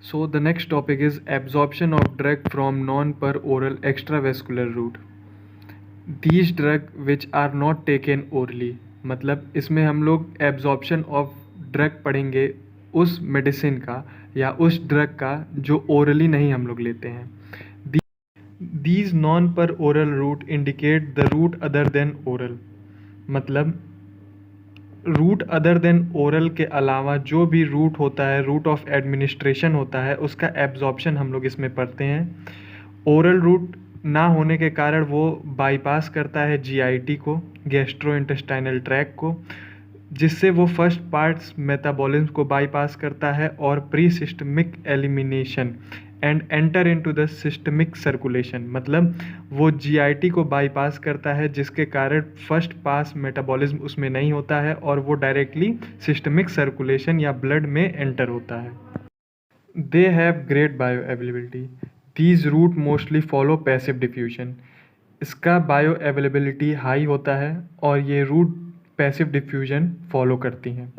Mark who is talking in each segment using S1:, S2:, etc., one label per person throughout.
S1: So the next topic is absorption of drug from non-per-oral extravascular route. These drug which are not taken orally, मतलब इसमें हम लोग absorption of drug पढ़ेंगे उस medicine का या उस ड्रग का जो ओरली नहीं हम लोग लेते हैं. These non-per-oral route indicate the route other than oral. मतलब रूट अदर देन ओरल के अलावा जो भी रूट होता है, रूट ऑफ एडमिनिस्ट्रेशन होता है, उसका एब्जॉर्प्शन हम लोग इसमें पढ़ते हैं. ओरल रूट ना होने के कारण वो बाईपास करता है जीआईटी को, गैस्ट्रो इंटेस्टाइनल ट्रैक को, जिससे वो फर्स्ट पार्ट्स मेटाबॉलिज्म को बाईपास करता है और pre systemic elimination and enter into the systemic circulation, मतलब वो जीआईटी को बाईपास करता है जिसके कारण फर्स्ट पास मेटाबॉलिज्म उसमें नहीं होता है और वो डायरेक्टली सिस्टमिक सर्कुलेशन या ब्लड में एंटर होता है. They have great bioavailability. These route mostly follow passive diffusion. इसका बायो अवेलेबिलिटी हाई होता है और ये रूट पैसिव डिफ्यूजन फॉलो करती हैं.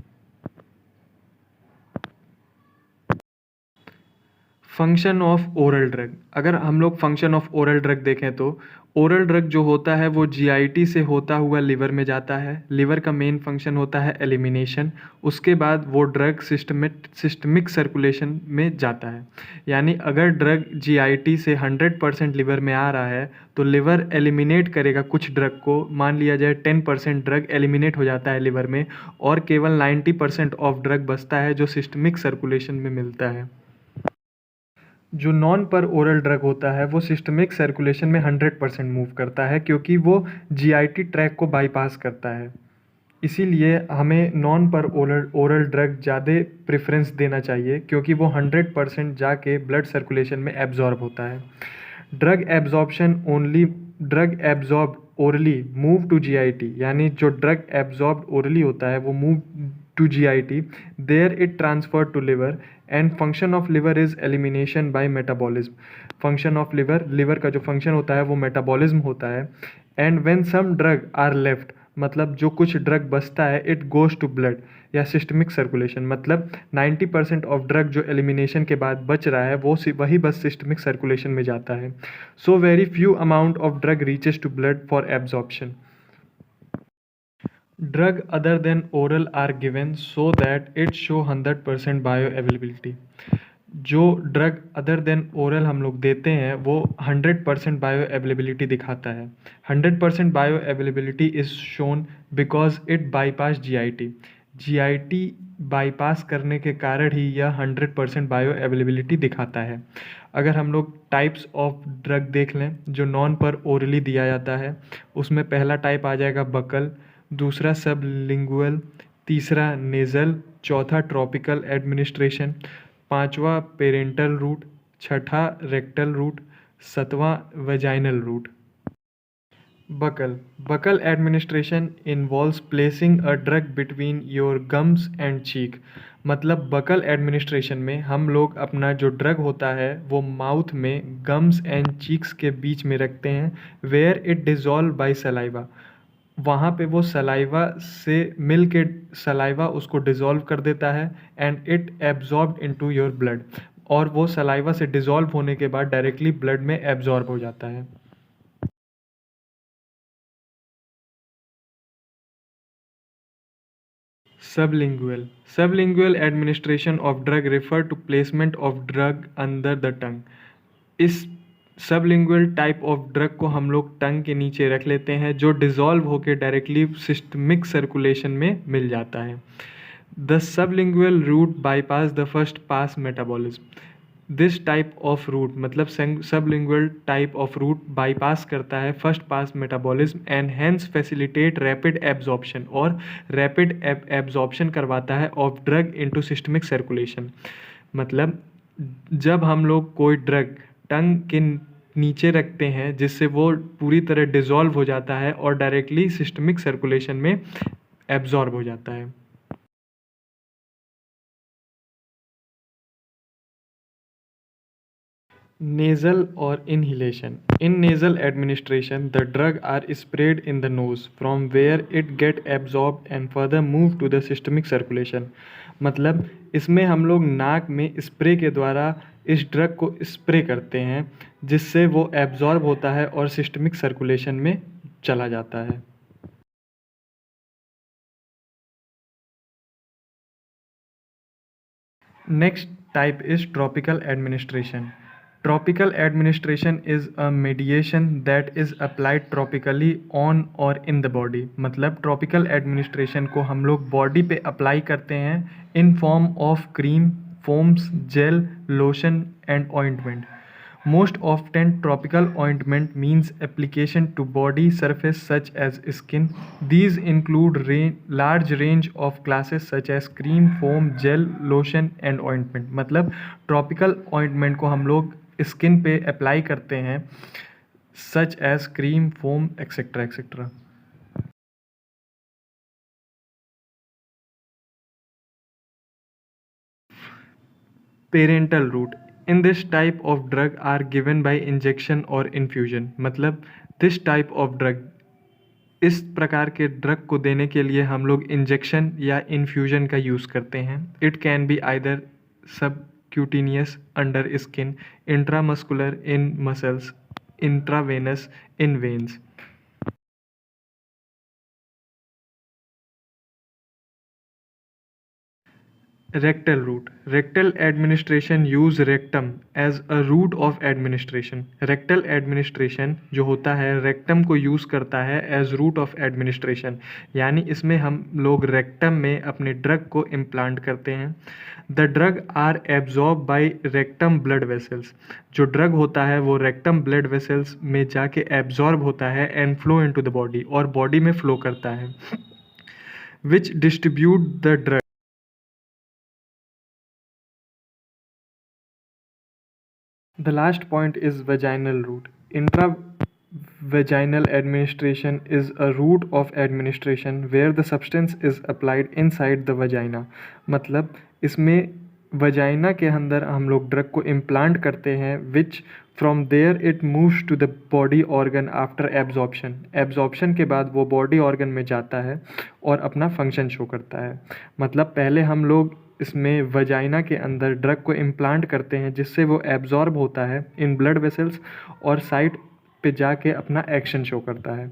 S1: Function of oral drug. अगर हम लोग फंक्शन ऑफ ओरल ड्रग देखें तो ओरल ड्रग जो होता है वो जीआईटी से होता हुआ लिवर में जाता है. लिवर का मेन फंक्शन होता है एलिमिनेशन. उसके बाद वो ड्रग सिस्टमिक सर्कुलेशन में जाता है. यानी अगर ड्रग जीआईटी से 100% लिवर में आ रहा है तो लिवर एलिमिनेट करेगा कुछ ड्रग को. मान लिया जाए 10% ड्रग एलिमिनेट हो जाता है लिवर में और केवल 90% ऑफ ड्रग बचता है जो सिस्टमिक सर्कुलेशन में मिलता है. जो नॉन पर ओरल ड्रग होता है वो सिस्टमिक सर्कुलेशन में 100% मूव करता है क्योंकि वो जीआईटी ट्रैक को बाईपास करता है. इसीलिए हमें नॉन पर ओरल ड्रग ज़्यादा प्रेफरेंस देना चाहिए क्योंकि वो 100% जाके ब्लड सर्कुलेशन में एब्जॉर्ब होता है. Drug absorb orally move to GIT, यानी जो ड्रग एब्जॉर्ब ओरली होता है वो move to GIT, there it transfer to liver and function of liver is elimination by metabolism. Function of liver का जो फंक्शन होता है वो मेटाबॉलिज्म होता है. And when some drug are left, मतलब जो कुछ ड्रग बचता है, इट गोज टू ब्लड या सिस्टमिक सर्कुलेशन, मतलब 90% ऑफ ड्रग जो एलिमिनेशन के बाद बच रहा है वो वही बस सिस्टमिक सर्कुलेशन में जाता है. So very few amount of drug reaches to blood for absorption. Drug other than oral are given so that it show 100% bioavailability. जो ड्रग अदर देन ओरल हम लोग देते हैं वो 100% बायो अवेलेबिलिटी दिखाता है. 100% bioavailability is shown because it bypass GIT. GIT bypass करने के कारण ही यह 100% बायो अवेलेबिलिटी दिखाता है. अगर हम लोग टाइप्स ऑफ ड्रग देख लें जो नॉन पर ओरली दिया जाता है, उसमें पहला टाइप आ जाएगा बकल, दूसरा सबलिंगुअल, तीसरा नेज़ल, चौथा ट्रॉपिकल एडमिनिस्ट्रेशन, पांचवा पेरेंटल रूट, छठा रेक्टल रूट, सतवां vaginal route. Buccal administration involves placing a drug between your gums and cheek. मतलब बकल एडमिनिस्ट्रेशन में हम लोग अपना जो ड्रग होता है वो माउथ में गम्स एंड चीक्स के बीच में रखते हैं, where it dissolve by saliva. वहाँ पे वो सलाइवा से मिल के सलाइवा उसको डिज़ोल्व कर देता है and it absorb into your blood, और वो सलाइवा से डिज़ोल्व होने के बाद डायरेक्टली ब्लड में एब्जॉर्ब हो जाता है. Sublingual administration of drug refer to placement of drug under the tongue. इस सबलिंगुअल टाइप ऑफ ड्रग को हम लोग टंग के नीचे रख लेते हैं जो डिज़ोल्व होकर डायरेक्टली सिस्टमिक सर्कुलेशन में मिल जाता है. The sublingual route bypass the first pass metabolism. This type of route, मतलब sublingual type of route bypass करता है first pass metabolism and hence facilitate rapid absorption, और रैपिड एब्जॉर्प्शन करवाता है of drug into systemic circulation. मतलब जब हम लोग कोई ड्रग टंग के नीचे रखते हैं जिससे वो पूरी तरह डिज़ोल्व हो जाता है और डायरेक्टली सिस्टमिक सर्कुलेशन में एब्जॉर्ब हो जाता है. Nasal or inhalation. In nasal administration, the drug are sprayed in the nose from where it get absorbed and further moved to the systemic circulation. मतलब इसमें हम लोग नाक में स्प्रे के द्वारा इस ड्रग को स्प्रे करते हैं, जिससे वो एब्जॉर्ब होता है और सिस्टमिक सर्कुलेशन में चला जाता है। Next type is tropical administration. Tropical administration is a medication that is applied tropically on or in the body. मतलब tropical administration को हम लोग body पे apply करते हैं in form of cream, foams, gel, lotion and ointment. Most often, tropical ointment means application to body surface such as skin. These include large range of classes such as cream, foam, gel, lotion and ointment. मतलब tropical ointment को हम लोग skin पे apply करते हैं such as cream, foam etcetera etcetera. Parenteral route in this type of drug are given by injection और infusion. मतलब this type of drug, इस प्रकार के ड्रग को देने के लिए हम लोग इंजेक्शन या इन्फ्यूजन का यूज़ करते हैं। It can be either subcutaneous under skin, intramuscular in muscles, intravenous in veins. Rectal route. Rectal administration use rectum as a route of administration. Rectal administration जो होता है rectum को use करता है as route of administration, यानी इसमें हम लोग rectum में अपने drug को implant करते हैं। The drug are absorbed by rectum blood vessels. जो drug होता है वो rectum blood vessels में जाके absorb होता है and flow into the body, और body में flow करता है, which distribute the drug. The last point is vaginal route. Intravaginal administration is a route of administration where the substance is applied inside the vagina. मतलब इसमें vagina के अंदर हम लोग ड्रग को इम्प्लांट करते हैं, which from there it moves to the body organ after absorption. Absorption के बाद वो बॉडी ऑर्गन में जाता है और अपना फंक्शन शो करता है। मतलब पहले हम लोग इसमें वजाइना के अंदर ड्रग को इम्प्लांट करते हैं, जिससे वो एब्जॉर्ब होता है इन ब्लड वेसल्स और साइट पे जाके अपना एक्शन शो करता है।